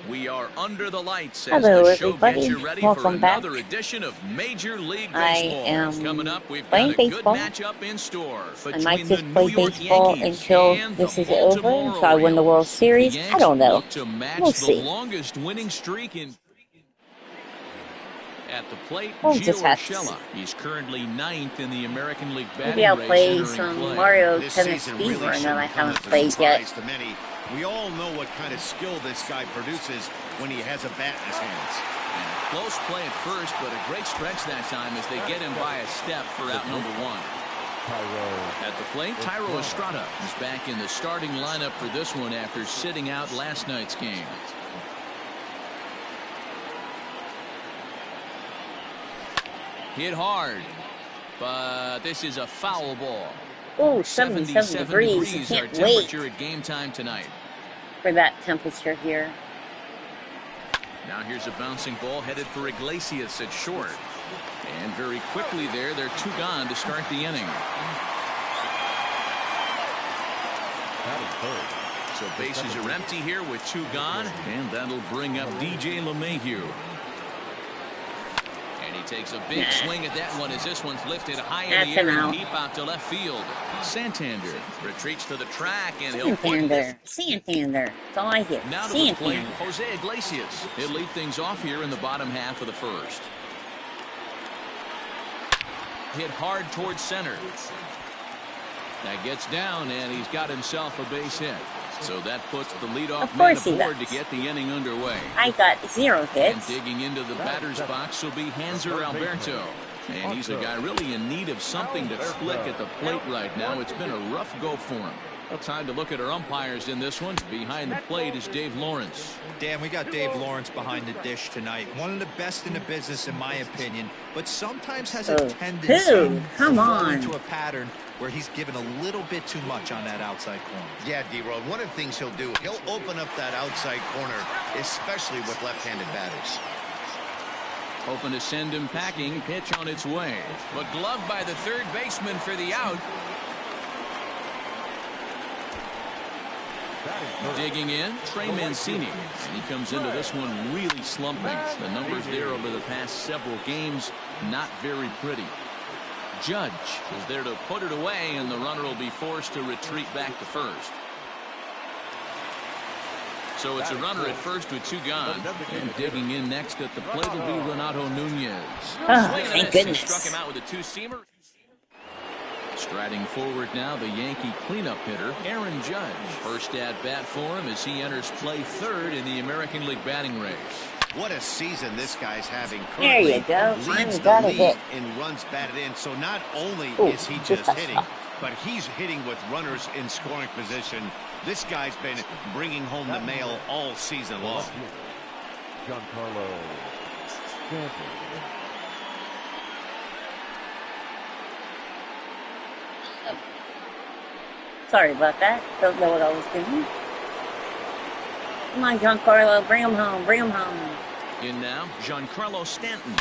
We are under the lights as Hello, the show everybody. gets you ready Welcome for another back. edition of Major League I Baseball. am Coming up, we've playing got a good baseball. matchup in store I might between the just New play York baseball Yankees until and this the is over, Baltimore so I win the World Orioles. Series. The I Yanks don't know. look to match We'll the see. longest winning streak in. At the plate, We'll Gio just have to Urshela. He's currently 9th in the American League batting Maybe I'll race play entering some play. Mario This Tennis season Fever, really and then I shouldn't come haven't as a played yet. surprise to many. We all know what kind of skill this guy produces when he has a bat in his hands. And close play at first, but a great stretch that time as they get him by a step for out number one. At the plate, Thairo Estrada is back in the starting lineup for this one after sitting out last night's game. Hit hard, but this is a foul ball. Oh, 77 degrees. I our can't wait temperature at game time tonight. for that temperature here. Now here's a bouncing ball headed for Iglesias at short. And very quickly there, they're two gone to start the inning. So bases are empty here with two gone, and that'll bring up DJ LeMahieu. And he takes a big swing at that one as this one's lifted high in the air and deep out to left field. Santander retreats to the track, and he'll put this. Santander. That's all I hear. Now to the plate, Santander. Jose Iglesias. He'll lead things off here in the bottom half of the first. Hit hard towards center. That gets down, and he's got himself a base hit. So that puts the leadoff man aboard to get the inning underway. I got 0 hits. And digging into the batter's box will be Hanser Alberto. And he's a guy really in need of something to click at the plate right now. It's been a rough go for him. Well, time to look at our umpires in this one. Behind the plate is Dave Lawrence. Dan, we got Dave Lawrence behind the dish tonight. One of the best in the business, in my opinion, but sometimes has a tendency to fall into a pattern where he's given a little bit too much on that outside corner. Yeah, D-Road, one of the things he'll do, he'll open up that outside corner, especially with left-handed batters. Hoping to send him packing. Pitch on its way. But gloved by the third baseman for the out. Digging in, Trey Mancini. And he comes into this one really slumping. The numbers there over the past several games, not very pretty. Judge is there to put it away, and the runner will be forced to retreat back to first. So it's a runner at first with two gone. And digging in next at the plate will be Renato Nunez. Oh, thank goodness. Struck him out with a two-seamer. Striding forward now, the Yankee cleanup hitter, Aaron Judge. First at bat for him as he enters play third in the American League batting race. What a season this guy's having. There you go. Leads the got a league hit. in runs batted in. So not only is he just hitting, but he's hitting with runners in scoring position. This guy's been bringing home the mail all season long. Giancarlo Stanton. Sorry about that. Don't know what I was doing. Come on, Giancarlo. Bring him home. Bring him home. In now, Giancarlo Stanton.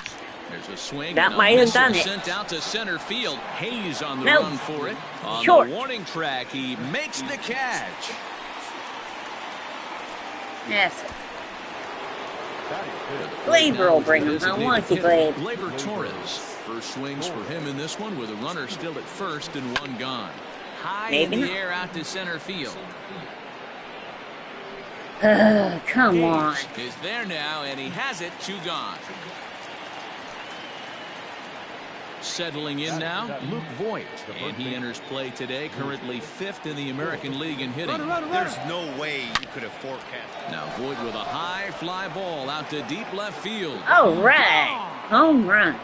There's a swing. That might have done it. Sent out to center field. Hayes on the run for it. On Short. the warning track, he makes the catch. Yes. Gleyber will bring him home. Why don't you, Gleyber? Gleyber Torres. First swings for him in this one with a runner still at first and one gone. High in the air out to center field. Come on. Is there now, and he has it, two gone. Settling in now, Luke Voit. And he enters play today, currently 5th in the American League in hitting. There's no way you could have forecast. Now Voit with a high fly ball out to deep left field. All right. Home run.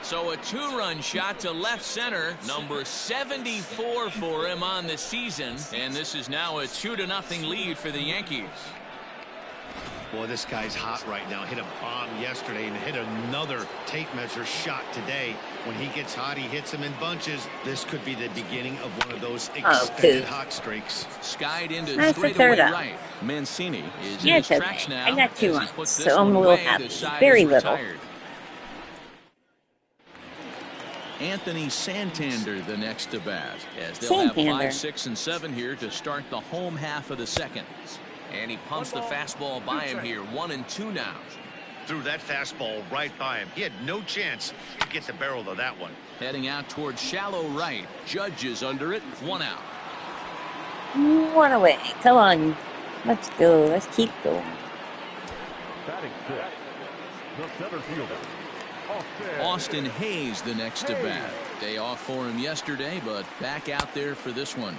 So a two-run shot to left center, number 74 for him on the season. And this is now a 2-0 lead for the Yankees. Boy, this guy's hot right now. Hit a bomb yesterday and hit another tape measure shot today. When he gets hot, he hits them in bunches. This could be the beginning of one of those extended hot streaks. Skied into straightaway right. Mancini is in his tracks now. I got 2 runs, so I'm a little happy. Very little. Anthony Santander the next to bat, as they'll have 5, 6, and 7 here to start the home half of the second. And he pumps the fastball by him here. 1-2 now. Threw that fastball right by him. He had no chance to get the barrel of that one. Heading out towards shallow right. Judge is under it. 1 out. 1 away. Come on. Let's go. Let's keep going. Batting 6, the center fielder, Austin Hayes the next to bat. Day off for him yesterday, but back out there for this one.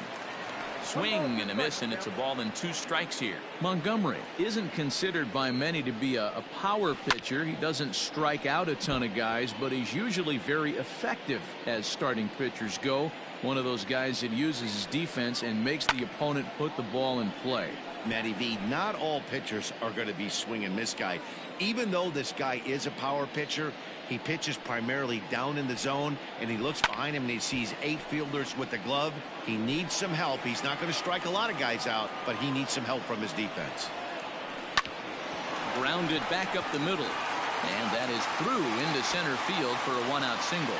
Swing and a miss, and it's a ball and 2 strikes here. Montgomery isn't considered by many to be a power pitcher. He doesn't strike out a ton of guys, but he's usually very effective as starting pitchers go. One of those guys that uses his defense and makes the opponent put the ball in play. Matty V, not all pitchers are going to be swing and miss guy. Even though this guy is a power pitcher, he pitches primarily down in the zone, and he looks behind him and he sees 8 fielders with the glove. He needs some help. He's not going to strike a lot of guys out, but he needs some help from his defense. Grounded back up the middle, and that is through into center field for a 1-out single.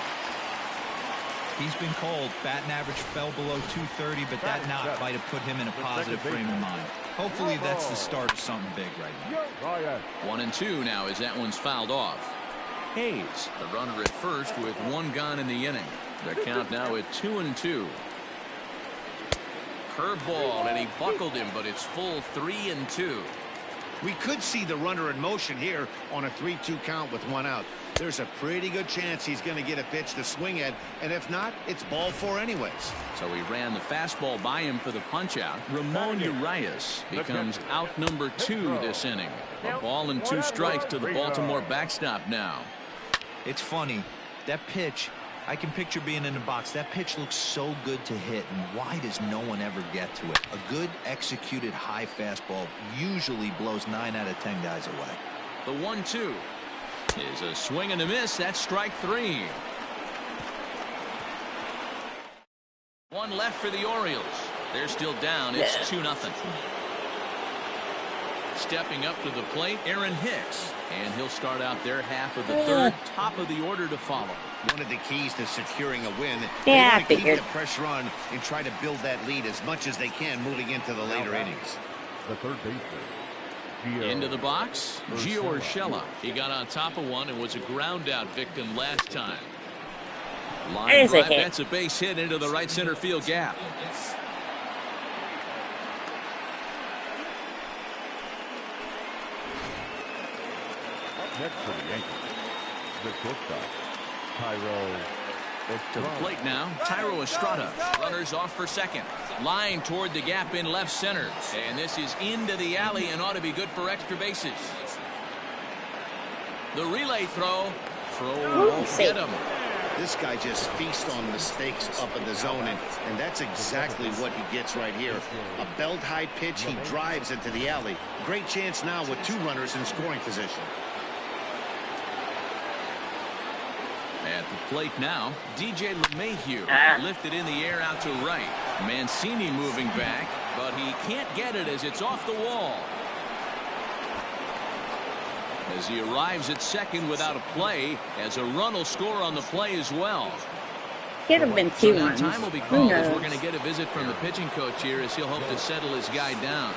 He's been called. Batting average fell below 230, but that knock might have put him in a positive frame of mind. Hopefully that's the start of something big right now. 1-2 now as that one's fouled off. Hayes, the runner at first with 1 gone in the inning. The count now at 2-2. Curveball, and he buckled him, but it's full 3-2. We could see the runner in motion here on a 3-2 count with 1 out. There's a pretty good chance he's going to get a pitch to swing at, and if not, it's ball 4 anyways. So he ran the fastball by him for the punch-out. Ramon Urias becomes out number 2 this inning. A ball and 2 strikes to the Baltimore backstop now. It's funny. That pitch, I can picture being in the box. That pitch looks so good to hit, and why does no one ever get to it? A good executed high fastball usually blows 9 out of 10 guys away. The 1-2 is a swing and a miss. That's strike 3. 1 left for the Orioles. They're still down. It's 2-0. Stepping up to the plate, Aaron Hicks, and he'll start out their half of the third. Top of the order to follow. One of the keys to securing a win, Yeah, they want to keep the pressure on and try to build that lead as much as they can moving into the later innings. The third baseman, Into the box, Gio Urshela. He got on top of one and was a ground out victim last time. Line drive, that's a base hit into the right center field gap. Next for the Yankees, the shortstop, Thairo Estrada. To the plate now, Thairo Estrada. Runners off for second. Line toward the gap in left center. And this is into the alley and ought to be good for extra bases. The relay throw. Won't get him. This guy just feasts on mistakes up in the zone, and that's exactly what he gets right here. A belt-high pitch, he drives into the alley. Great chance now with 2 runners in scoring position. At the plate now, DJ LeMahieu lifted in the air out to right. Mancini moving back, but he can't get it as it's off the wall. As he arrives at second without a play, as a run will score on the play as well. Could have been 2 runs. Time will be called as we're going to get a visit from the pitching coach here as he'll hope to settle his guy down.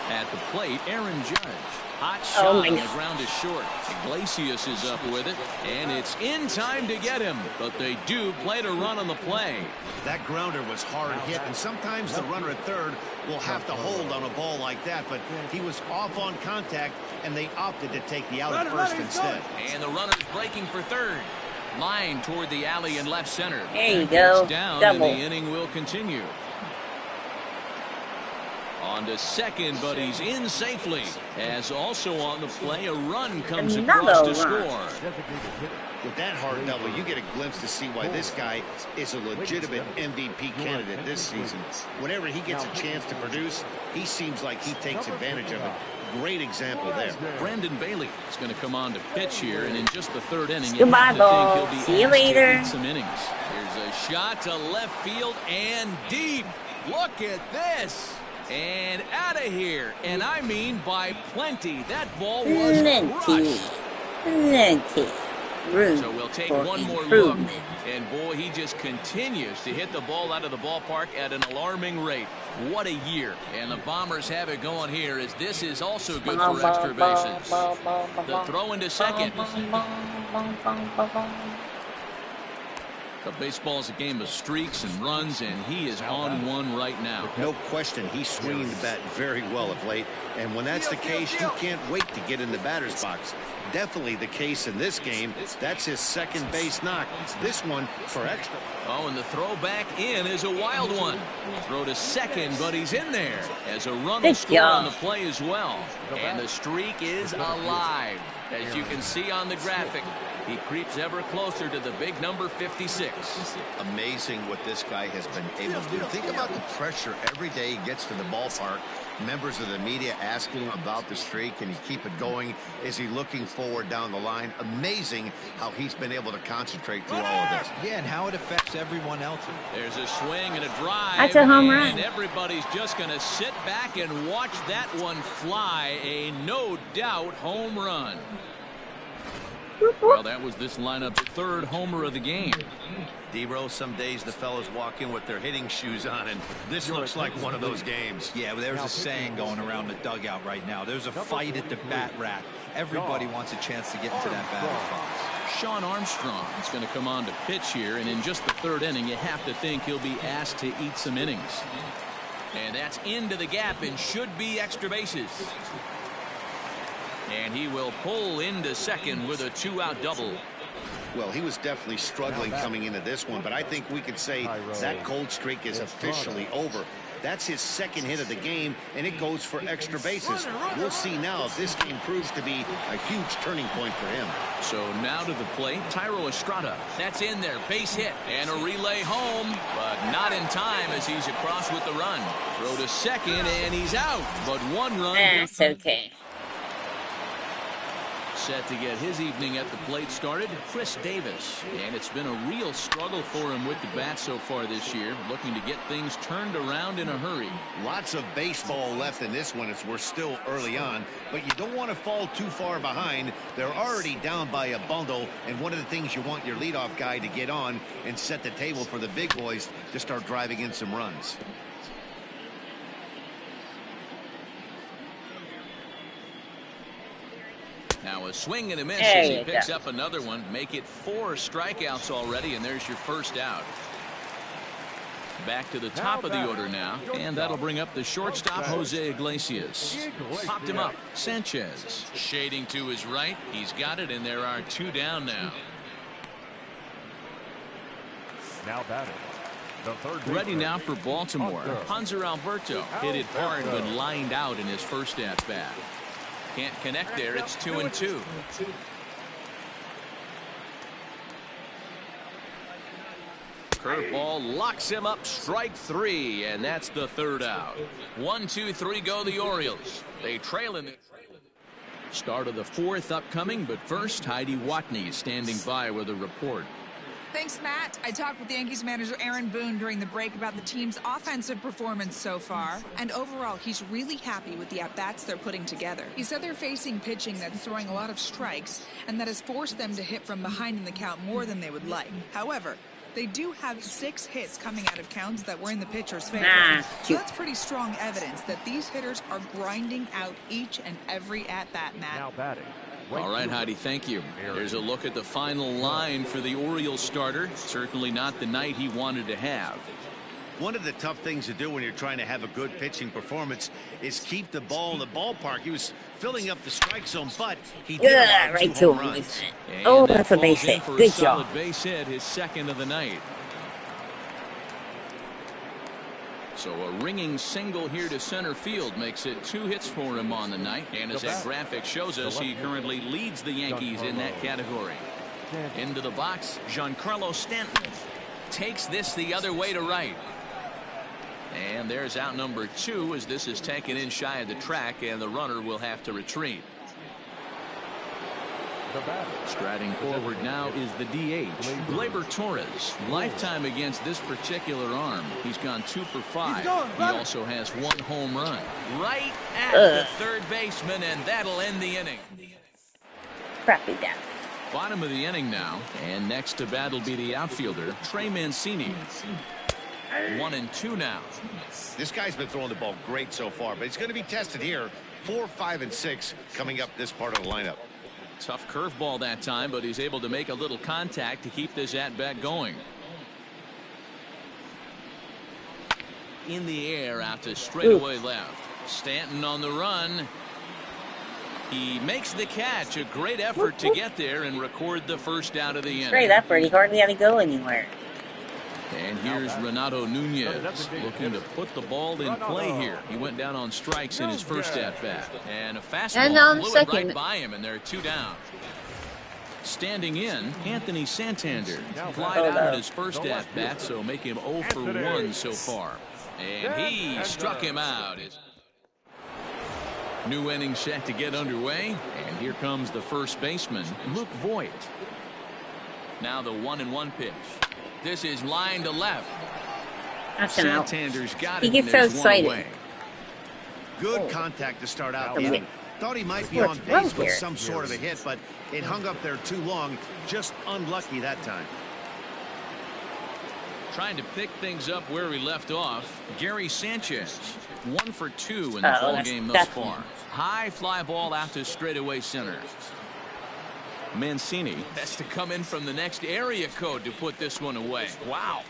At the plate, Aaron Judge. Hot shot on the ground is short. Iglesias is up with it, and it's in time to get him. But they do play to run on the play. That grounder was hard hit, and sometimes the runner at third will have to hold on a ball like that. But he was off on contact, and they opted to take the out at first instead. And the runner's breaking for third. Line toward the alley in left center. There you go. Down, Double. and the inning will continue. On to second, but he's in safely. As also on the play, a run comes across to score. With that hard double, you get a glimpse to see why this guy is a legitimate MVP candidate this season. Whenever he gets a chance to produce, he seems like he takes advantage of it. Great example there. Brandon Bailey is going to come on to pitch here, and in just the third inning, goodbye, ball. he'll be See you later. Some innings. Here's a shot to left field and deep. Look at this. And out of here. And I mean by plenty. That ball was crushed. Plenty. room So we'll take for one more look. improvement. And boy, he just continues to hit the ball out of the ballpark at an alarming rate. What a year. And the Bombers have it going here as this is also good for extra bases. The throw into second. But baseball is a game of streaks and runs, and he is on one right now. No question, he's swinging the bat very well of late. And when that's the case, you can't wait to get in the batter's box. Definitely the case in this game. That's his second base knock. This one for extra. Oh, and the throw back in is a wild one. Throw to second, but he's in there as a run will score on the play as well. And the streak is alive. As you can see on the graphic, he creeps ever closer to the big number 56. Amazing what this guy has been able to do. Think about the pressure every day he gets to the ballpark. Members of the media asking him about the streak, and he keep it going. Is he looking forward down the line? Amazing how he's been able to concentrate through all of this. Yeah, and how it affects everyone else. There's a swing and a drive. That's a home run. And everybody's just going to sit back and watch that one fly. A no doubt home run. Well, that was this lineup's third homer of the game. D-Rose, some days the fellas walk in with their hitting shoes on, and this looks like one of those games. Yeah, well, there's a saying going around the dugout right now. There's a fight at the bat rack. Everybody wants a chance to get into that batter's box. Sean Armstrong is going to come on to pitch here, and in just the third inning, you have to think he'll be asked to eat some innings. And that's into the gap and should be extra bases. And he will pull into second with a two-out double. Well, he was definitely struggling coming into this one, but I think we could say that cold streak is officially over. That's his second hit of the game, and it goes for extra bases. We'll see now if this game proves to be a huge turning point for him. So now to the plate, Thairo Estrada. That's in there, base hit, and a relay home, but not in time as he's across with the run. Throw to second, and he's out, but one run. That's okay. Set to get his evening at the plate started, Chris Davis. And it's been a real struggle for him with the bat so far this year, looking to get things turned around in a hurry. Lots of baseball left in this one as we're still early on, but you don't want to fall too far behind. They're already down by a bundle, and one of the things you want your leadoff guy to get on and set the table for the big boys to start driving in some runs. Now a swing and a miss as he picks up another one. Make it 4 strikeouts already, and there's your first out. Back to the top of the order now, and that'll bring up the shortstop, Jose Iglesias. Popped him up. Sanchez shading to his right. He's got it, and there are 2 down now. Now batting. Ready now for Baltimore. Hanser Alberto hit it hard but lined out in his first at-bat. Can't connect there. It's 2-2. Curveball locks him up. Strike 3, and that's the third out. 1, 2, 3 go the Orioles. They trail in the start of the 4th upcoming, but first Heidi Watney standing by with a report. Thanks, Matt. I talked with Yankees manager Aaron Boone during the break about the team's offensive performance so far, and overall, he's really happy with the at-bats they're putting together. He said they're facing pitching that's throwing a lot of strikes, and that has forced them to hit from behind in the count more than they would like. However, they do have 6 hits coming out of counts that were in the pitcher's favor. So that's pretty strong evidence that these hitters are grinding out each and every at-bat, Matt. Now batting. All right, Heidi, thank you. Here's a look at the final line for the Orioles starter. Certainly not the night he wanted to have. One of the tough things to do when you're trying to have a good pitching performance is keep the ball in the ballpark. He was filling up the strike zone, but he did right to him. Oh, that's a base hit. Good job. Base hit, his second of the night. So a ringing single here to center field makes it 2 hits for him on the night. And as that graphic shows us, he currently leads the Yankees in that category. Into the box, Giancarlo Stanton takes this the other way to right. And there's out number 2 as this is taken in shy of the track, and the runner will have to retreat. Striding forward now is the DH, Gleyber Torres. Lifetime against this particular arm. He's gone 2 for 5. He also has 1 home run. Right at the third baseman, and that'll end the inning. Crappy down. Bottom of the inning now, and next to bat will be the outfielder Trey Mancini. 1-2 now. This guy's been throwing the ball great so far, but he's going to be tested here. 4, 5, and 6 coming up this part of the lineup. Tough curveball that time, but he's able to make a little contact to keep this at-bat going. In the air out to straightaway left. Stanton on the run. He makes the catch. A great effort to get there and record the first out of the inning. Great effort. He hardly had to go anywhere. And here's Renato Nunez looking to put the ball in play here. He went down on strikes in his first at-bat. And a fastball blew it right by him, and they're 2 down. Standing in, Anthony Santander. Flied out at his first at-bat, so make him 0 for 1 so far. And he struck him out. New inning set to get underway. And here comes the first baseman, Luke Voit. Now the 1-1 pitch. This is line to left. Santander's got it. He gets so excited. Good contact to start out the inning. Thought he might be on base with some sort of a hit, but it hung up there too long. Just unlucky that time. Trying to pick things up where we left off. Gary Sanchez, 1 for 2 in the ball game thus far. High fly ball out to straightaway center. Mancini has to come in from the next area code to put this one away. Wow.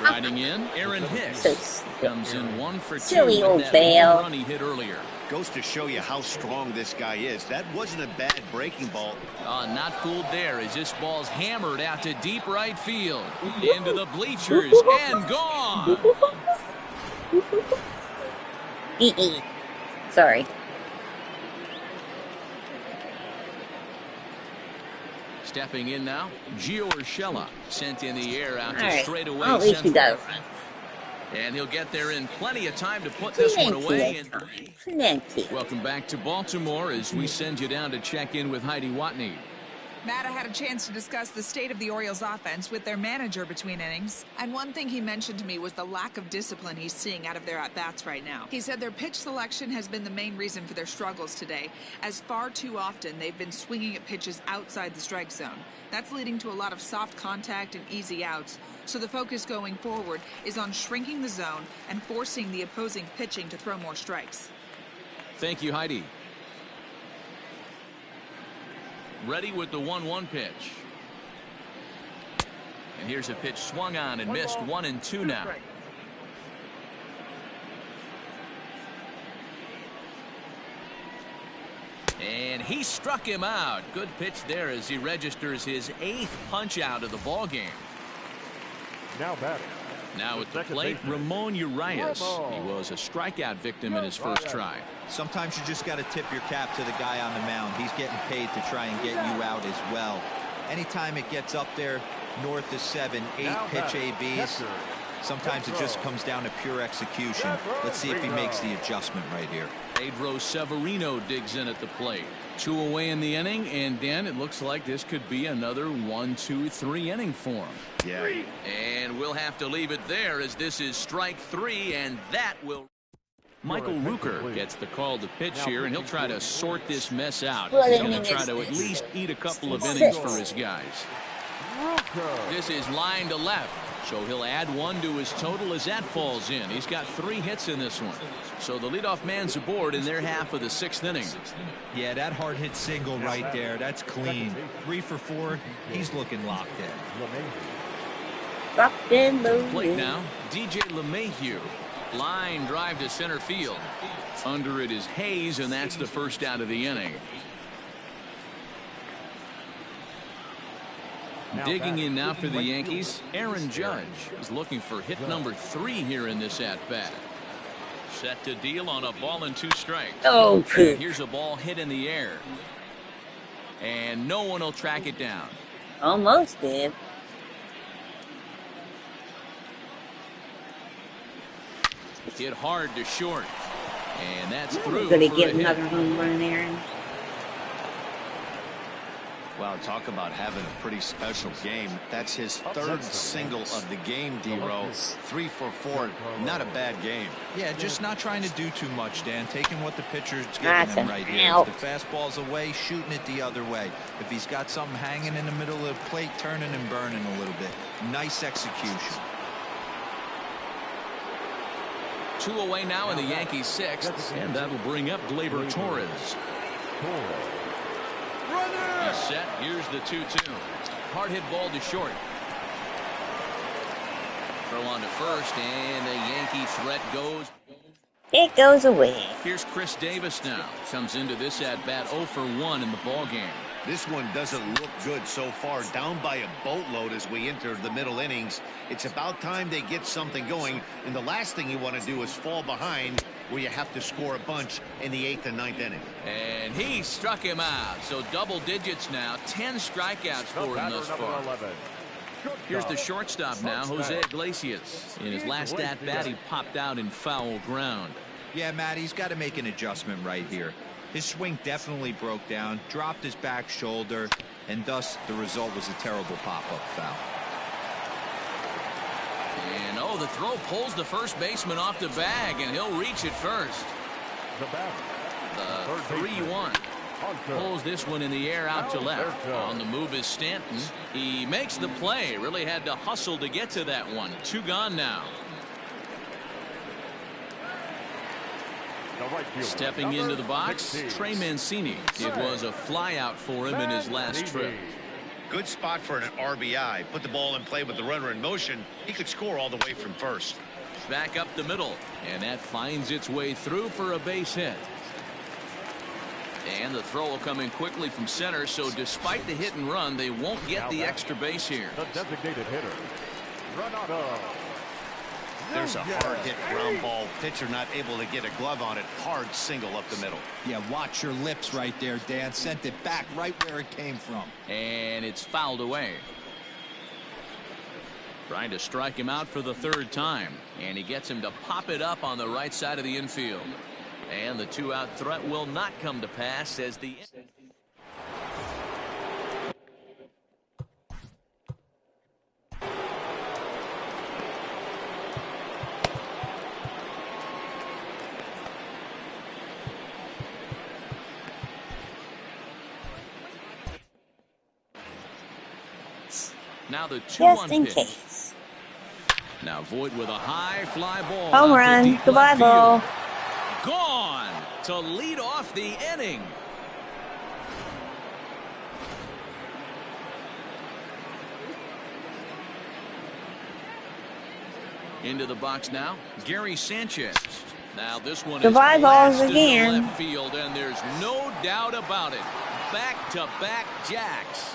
Riding in, Aaron Hicks comes in 1 for 2 Silly old with that Bale. run he hit earlier. Goes to show you how strong this guy is. That wasn't a bad breaking ball. Not fooled there as this ball's hammered out to deep right field. Into the bleachers and gone. Sorry. Stepping in now, Gio Urshela sent in the air out to straightaway at least he does. And he'll get there in plenty of time to put this one away. Plenty. Welcome back to Baltimore as we send you down to check in with Heidi Watney. Matt had a chance to discuss the state of the Orioles offense with their manager between innings. And one thing he mentioned to me was the lack of discipline he's seeing out of their at-bats right now. He said their pitch selection has been the main reason for their struggles today, as far too often they've been swinging at pitches outside the strike zone. That's leading to a lot of soft contact and easy outs. So the focus going forward is on shrinking the zone and forcing the opposing pitching to throw more strikes. Thank you, Heidi. Ready with the 1-1 pitch. And here's a pitch swung on and missed. 1-2 now. And he struck him out. Good pitch there as he registers his 8th punch out of the ball game. Now batting. Now at the plate, Ramon Urias. He was a strikeout victim in his first try. Sometimes you just got to tip your cap to the guy on the mound. He's getting paid to try and get you out as well. Anytime it gets up there north of 7, 8 pitch ABs, sometimes it just comes down to pure execution. Let's see if he makes the adjustment right here. Pedro Severino digs in at the plate. 2 away in the inning, and Dan, it looks like this could be another 1-2-3 inning for him. Yeah. And we'll have to leave it there as this is strike 3, and that will. Michael Rooker gets the call to pitch here, and he'll try to sort this mess out. He's going to try to at least eat a couple of innings for his guys. This is line to left, so he'll add 1 to his total as that falls in. He's got 3 hits in this one. So the leadoff man's aboard in their half of the 6th inning. Yeah, that hard hit single right there. That's clean. 3 for 4. He's looking locked in. Locked in, Plate now, DJ LeMahieu. Line drive to center field. Under it is Hayes, and that's the first out of the inning. Digging in now for the Yankees, Aaron Judge is looking for hit number 3 here in this at-bat. Set to deal on a ball and 2 strikes. Oh, here's a ball hit in the air. And no one will track it down. Almost did. Hit hard to short. And that's through. Gonna get another home run, Aaron. Well, talk about having a pretty special game. That's his third single of the game, D-Row. 3 for 4. Not a bad game. Yeah, just not trying to do too much, Dan. Taking what the pitcher's giving him right here. If the fastball's away, shooting it the other way. If he's got something hanging in the middle of the plate, turning and burning a little bit. Nice execution. 2 away now in the Yankees' 6th, and that'll bring up Gleyber Torres. He's set. Here's the 2-2. Hard hit ball to short. Throw on to first, and the Yankee threat goes. It goes away. Here's Chris Davis now. Comes into this at bat 0 for 1 in the ball game. This one doesn't look good so far. Down by a boatload as we enter the middle innings. It's about time they get something going. And the last thing you want to do is fall behind where you have to score a bunch in the 8th and 9th inning. And he struck him out. So double digits now. 10 strikeouts for him thus far. Here's the shortstop now, Jose Iglesias. In his last at-bat, he popped out in foul ground. Yeah, Matt, he's got to make an adjustment right here. His swing definitely broke down, dropped his back shoulder, and thus the result was a terrible pop-up foul. And, oh, the throw pulls the first baseman off the bag, and he'll reach it first. The 3-1. Pulls this one in the air out to left. On the move is Stanton. He makes the play. Really had to hustle to get to that one. 2 gone now. Stepping into the box, Trey Mancini. It was a flyout for him in his last trip. Good spot for an RBI. Put the ball in play with the runner in motion. He could score all the way from first. Back up the middle, and that finds its way through for a base hit. And the throw will come in quickly from center, so despite the hit and run, they won't get the extra base here. The designated hitter, Renato. There's a hard hit ground ball. Pitcher not able to get a glove on it. Hard single up the middle. Yeah, watch your lips right there, Dan. Sent it back right where it came from. And it's fouled away. Trying to strike him out for the 3rd time. And he gets him to pop it up on the right side of the infield. And the 2-out threat will not come to pass as the... Now the 2-1 Just in pitch. case. Now Voit with a high fly ball. Home run. Goodbye, ball. Gone to lead off the inning. Into the box now, Gary Sanchez. Now this one Goodbye, is balls in again. the left field, and there's no doubt about it. Back-to-back jacks.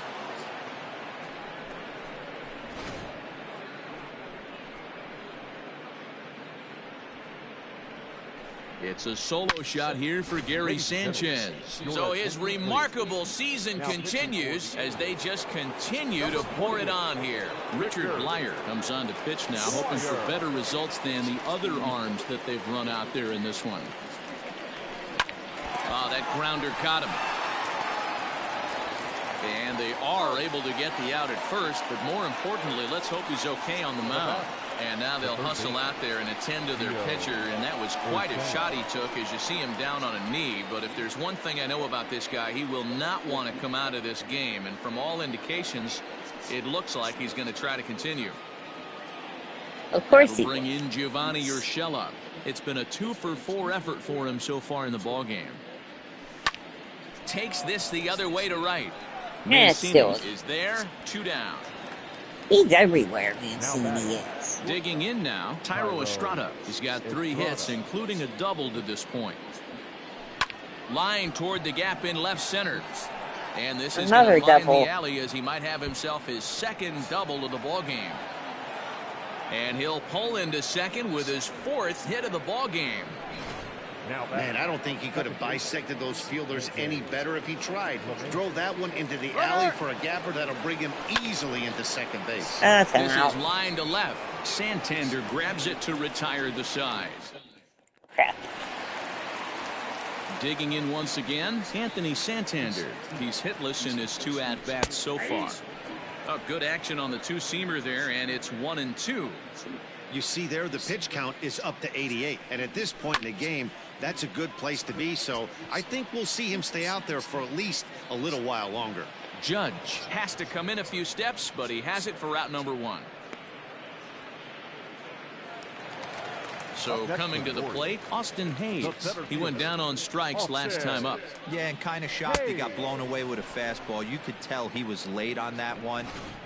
It's a solo shot here for Gary Sanchez. So his remarkable season continues as they just continue to pour it on here. Richard Blyer comes on to pitch now, hoping for better results than the other arms that they've run out there in this one. Oh, that grounder caught him. And they are able to get the out at first, but more importantly, let's hope he's okay on the mound. And now they'll hustle out there and attend to their pitcher, and that was quite a shot he took as you see him down on a knee. But if there's one thing I know about this guy, he will not want to come out of this game. And from all indications, it looks like he's going to try to continue. Of course he will. Bring in Giovanni Urshela. It's been a 2-for-4 effort for him so far in the ball game. Takes this the other way to right. Mancini is there, 2 down. He's everywhere, Mancini is. Digging in now, Thairo Estrada. He's got 3 hits, including a double to this point. Line toward the gap in left center. And this is going to find the alley as he might have himself his 2nd double of the ball game. And he'll pull into second with his 4th hit of the ball game. Man, I don't think he could have bisected those fielders any better if he tried. Drove that one into the alley for a gapper that'll bring him easily into second base. This is line to left. Santander grabs it to retire the side. Crap. Digging in once again, Anthony Santander. He's hitless in his 2 at-bats so far. Oh, good action on the two-seamer there, and it's 1-2. You see there, the pitch count is up to 88, and at this point in the game, that's a good place to be, so I think we'll see him stay out there for at least a little while longer. Judge has to come in a few steps, but he has it for out number 1. So coming to the plate, Austin Hayes. He went down on strikes last time up. Yeah, and kind of shocked he got blown away with a fastball. You could tell he was late on that one.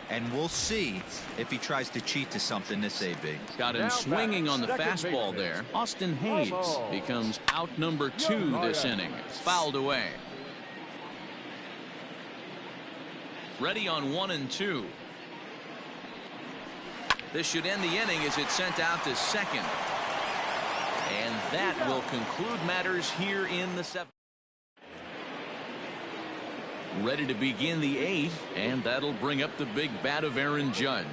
And we'll see if he tries to cheat to something this AB. Got him swinging on the fastball there. Austin Hayes becomes out number 2 this inning. Fouled away. Ready on 1-2. This should end the inning as it's sent out to second. And that will conclude matters here in the 7th. Ready to begin the 8th, and that'll bring up the big bat of Aaron Judge.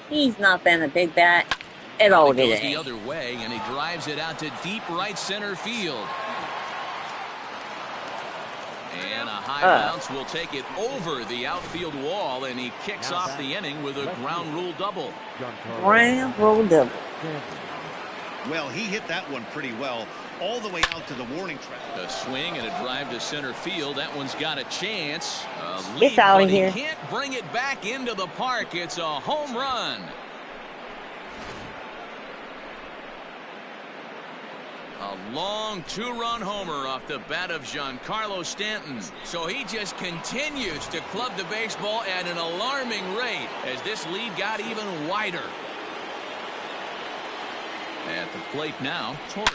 He's not been a big bat at all today. He goes the other way, and he drives it out to deep right center field. And a high bounce will take it over the outfield wall, and he kicks off the inning with a ground rule double. Ground rule double. Well, he hit that one pretty well, all the way out to the warning track. A swing and a drive to center field. That one's got a chance. It's out of here. He can't bring it back into the park. It's a home run. A long 2-run homer off the bat of Giancarlo Stanton. So he just continues to club the baseball at an alarming rate as this lead got even wider. At the plate now, Torres.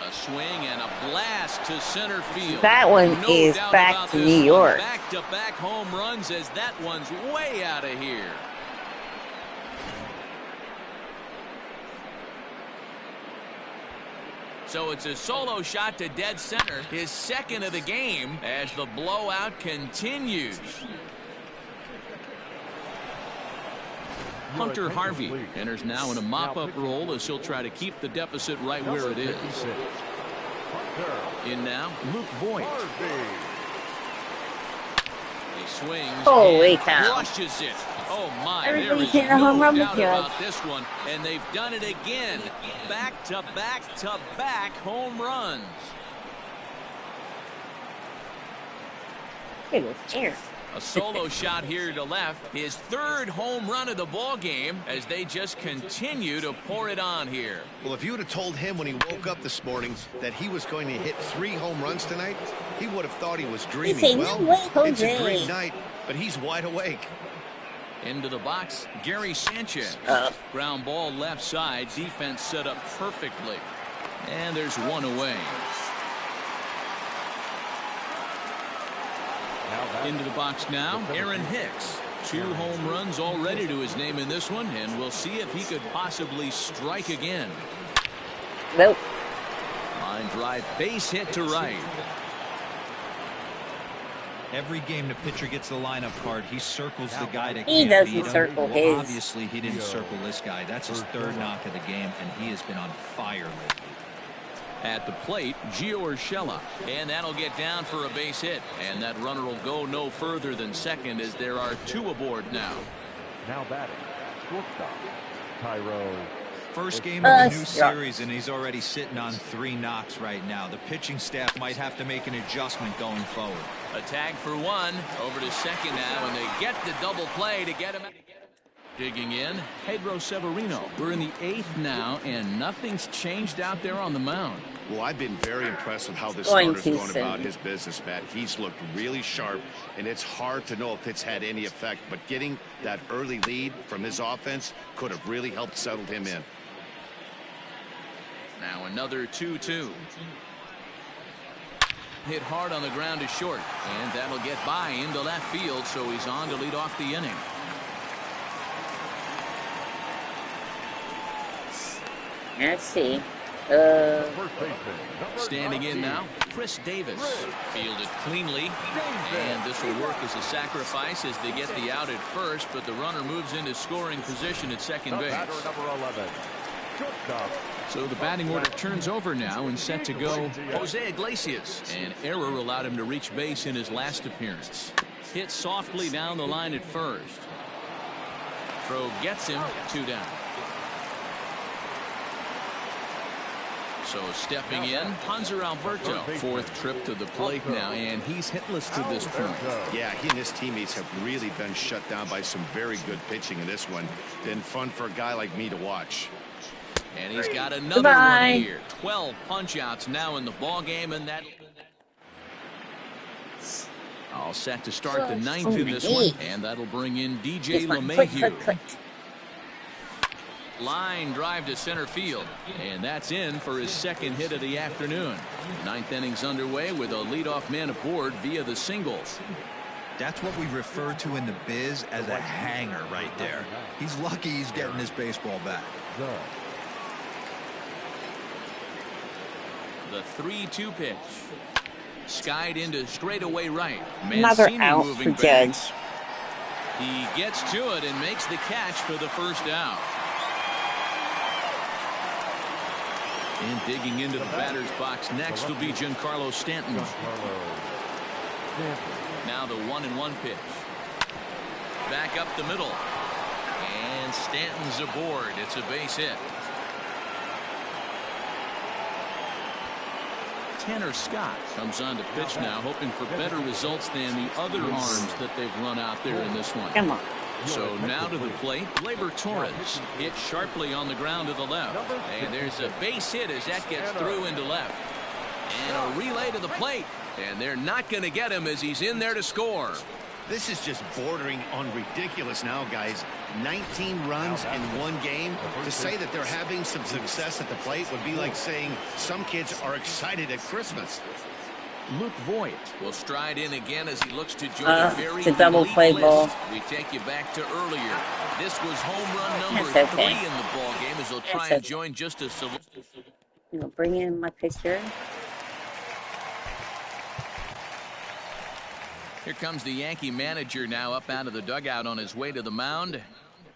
A swing and a blast to center field. That one is back to New York. Back-to-back home runs as that one's way out of here. So it's a solo shot to dead center, his second of the game, as the blowout continues. Hunter Harvey enters now in a mop-up role as he'll try to keep the deficit right where it is. In now, Luke Voigt. He swings and crushes it. Oh my, everybody's hitting a home run with about this one, and they've done it again. Back-to-back-to-back home runs. It was air. A solo shot here to left. His 3rd home run of the ball game as they just continue to pour it on here. Well, if you would have told him when he woke up this morning that he was going to hit 3 home runs tonight, he would have thought he was dreaming. Well, it's a dream night, but he's wide awake. Into the box, Gary Sanchez. Ground ball left side. Defense set up perfectly. And there's one away. Into the box now, Aaron Hicks. 2 home runs already to his name in this one, and we'll see if he could possibly strike again. Nope. Line drive, base hit to right. Every game the pitcher gets the lineup card, he circles the guy that he can't beat him. doesn't circle well, his. Obviously, he didn't circle this guy. That's his 3rd knock of the game, and he has been on fire lately. At the plate, Gio Urshela, and that'll get down for a base hit, and that runner will go no further than second as there are 2 aboard now. Now batting, shortstop, Tyro. First game of the new series, and he's already sitting on 3 knocks right now. The pitching staff might have to make an adjustment going forward. A tag for 1, over to second now, and they get the double play to get him out. Digging in, Pedro Severino. We're in the 8th now, and nothing's changed out there on the mound. Well, I've been very impressed with how this starter's going about his business, Matt. He's looked really sharp, and it's hard to know if it's had any effect, but getting that early lead from his offense could have really helped settle him in. Now another 2-2. Hit hard on the ground to short, and that'll get by into left field, so he's on to lead off the inning. Let's see. Standing in now, Chris Davis. Fielded cleanly, and this will work as a sacrifice as they get the out at first, but the runner moves into scoring position at second base. Batter number 11. Shortstop. So the batting order turns over now and set to go Jose Iglesias. An error allowed him to reach base in his last appearance. Hit softly down the line at first. Throw gets him 2 down. So stepping in, Hanser Alberto. 4th trip to the plate now, and he's hitless to this point. Yeah, he and his teammates have really been shut down by some very good pitching in this one. Been fun for a guy like me to watch. And he's got another one here. 12 punch-outs now in the ball game, and that all set to start the 9th in this one, and that'll bring in DJ LeMahieu. Line drive to center field, and that's in for his 2nd hit of the afternoon. 9th inning's underway with a leadoff man aboard via the single. That's what we refer to in the biz as a hanger right there. He's lucky he's getting his baseball back. The 3-2 pitch. Skied into straightaway right. Another Mancini out moving for back. Judge. He gets to it and makes the catch for the 1st out. And digging into the batter's box next will be Giancarlo Stanton. Now the 1-1 pitch. Back up the middle. And Stanton's aboard. It's a base hit. Tanner Scott comes on to pitch now, hoping for better results than the other arms that they've run out there in this one. Come on. So now to the plate, Gleyber Torres hit sharply on the ground to the left. And there's a base hit as that gets through into left. And a relay to the plate. And they're not going to get him as he's in there to score. This is just bordering on ridiculous now, guys. 19 runs in one game. To say that they're having some success at the plate would be like saying some kids are excited at Christmas. Luke Voigt will stride in again as he looks to join a very it's a double play list. ball. We take you back to earlier. This was home run number That's okay. 3 in the ball game as they'll try and join just a You know, bring in my picture. Here comes the Yankee manager now up out of the dugout on his way to the mound.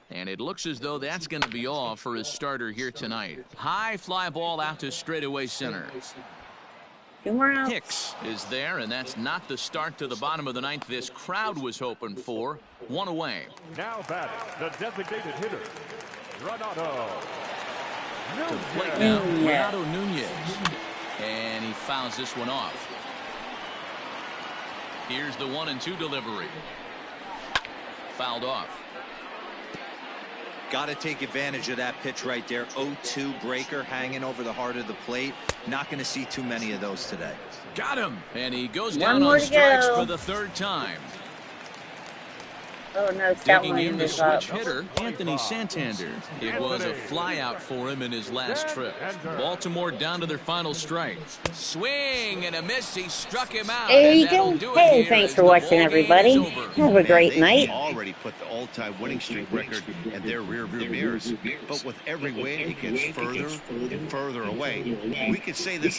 And it looks as though that's going to be all for his starter here tonight. High fly ball out to straightaway center. 2 more outs. Hicks is there, and that's not the start to the bottom of the 9th this crowd was hoping for. 1 away. Now batting, the designated hitter, Renato To the plate now, Nunez. Renato Nunez. And he fouls this one off. Here's the 1-2 delivery. Fouled off. Got to take advantage of that pitch right there. 0-2 breaker hanging over the heart of the plate. Not going to see too many of those today. Got him. And he goes One down more on to strikes go. for the 3rd time. Oh no, Digging Stoutland in the is up. switch hitter, Anthony Santander. It was a flyout for him in his last trip. Baltimore down to their final strike. Swing and a miss. He struck him out. There you and that'll go. do it Hey, here thanks as for the watching, ball game everybody. is over. Have a great They've night. already put the all-time winning streak record in their rearview mirrors. But with every win, it gets further and further away. We could say this